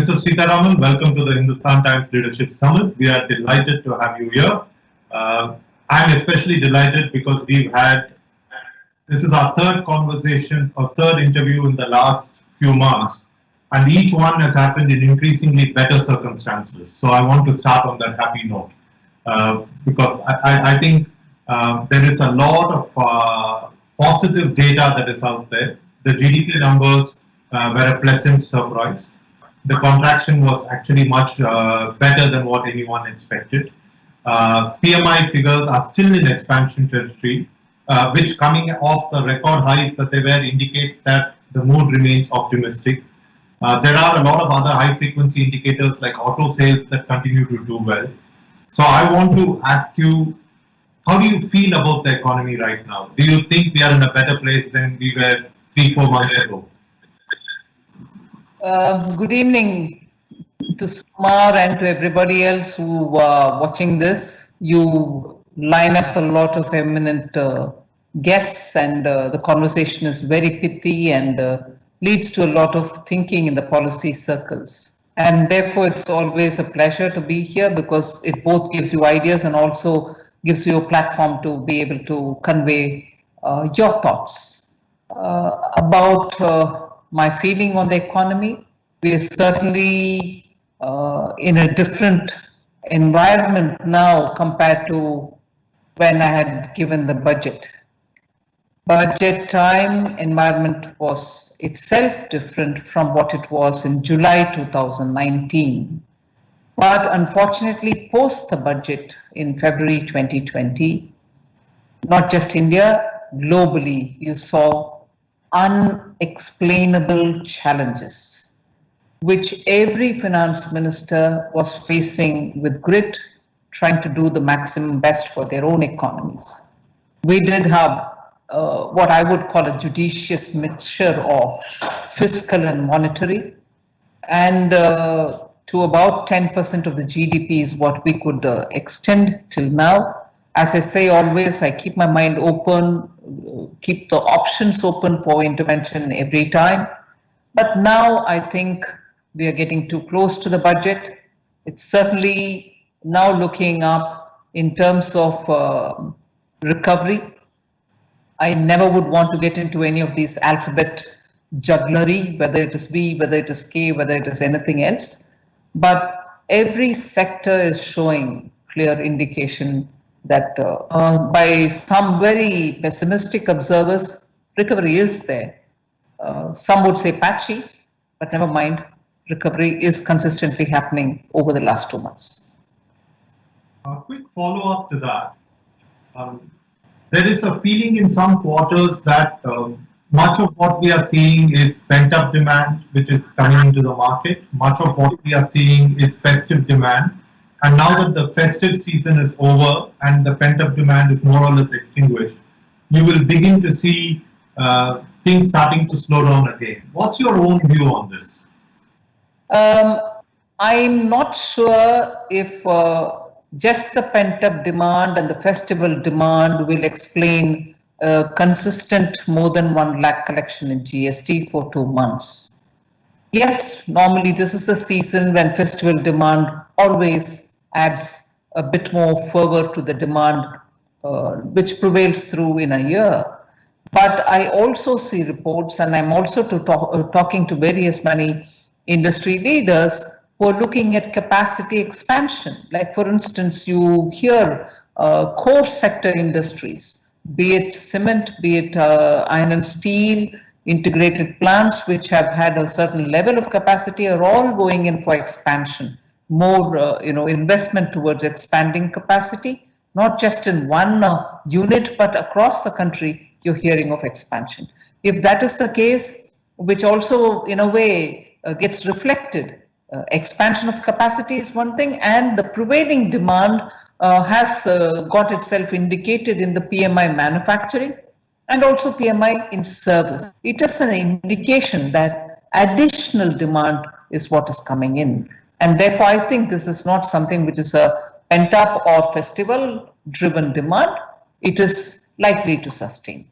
Mr. Sitharaman, welcome to the Hindustan Times Leadership Summit. We are delighted to have you here. I'm especially delighted because this is our third conversation or third interview in the last few months, and each one has happened in increasingly better circumstances. So I want to start on that happy note because I think there is a lot of positive data that is out there. The GDP numbers were a pleasant surprise. The contraction was actually much better than what anyone expected. PMI figures are still in expansion territory, which coming off the record highs that they were indicates that the mood remains optimistic. There are a lot of other high frequency indicators like auto sales that continue to do well. So I want to ask you, how do you feel about the economy right now? Do you think we are in a better place than we were 3-4 months ago? Good evening to Sumar and to everybody else who are watching this. You line up a lot of eminent guests, and the conversation is very pithy and leads to a lot of thinking in the policy circles. And therefore, it's always a pleasure to be here because it both gives you ideas and also gives you a platform to be able to convey your thoughts about my feeling on the economy. We are certainly in a different environment now compared to when I had given the budget. Budget time environment was itself different from what it was in July 2019. But unfortunately, post the budget in February 2020, not just India, globally, you saw unexplainable challenges, which every finance minister was facing with grit, trying to do the maximum best for their own economies. We did have what I would call a judicious mixture of fiscal and monetary, and to about 10% of the GDP is what we could extend till now. As I say always, I keep my mind open, keep the options open for intervention every time. But now I think we are getting too close to the budget. It's certainly now looking up in terms of recovery. I never would want to get into any of these alphabet jugglery, whether it is V, whether it is K, whether it is anything else. But every sector is showing clear indication that by some very pessimistic observers, recovery is there. Some would say patchy, but never mind, recovery is consistently happening over the last 2 months. A quick follow-up to that. There is a feeling in some quarters that much of what we are seeing is pent-up demand, which is coming into the market. Much of what we are seeing is festive demand. And now that the festive season is over and the pent-up demand is more or less extinguished, you will begin to see things starting to slow down again. What's your own view on this? I'm not sure if just the pent-up demand and the festival demand will explain consistent more than 1 lakh collection in GST for 2 months. Yes, normally this is the season when festival demand always adds a bit more fervor to the demand which prevails through in a year. But I also see reports, and I'm also talking to many industry leaders who are looking at capacity expansion. Like for instance, you hear core sector industries, be it cement, be it iron and steel, integrated plants which have had a certain level of capacity are all going in for expansion. More investment towards expanding capacity, not just in one unit, but across the country, you're hearing of expansion. If that is the case, which also in a way gets reflected, expansion of capacity is one thing, and the prevailing demand has got itself indicated in the PMI manufacturing and also PMI in service. It is an indication that additional demand is what is coming in. And therefore, I think this is not something which is a pent-up or festival-driven demand. It is likely to sustain.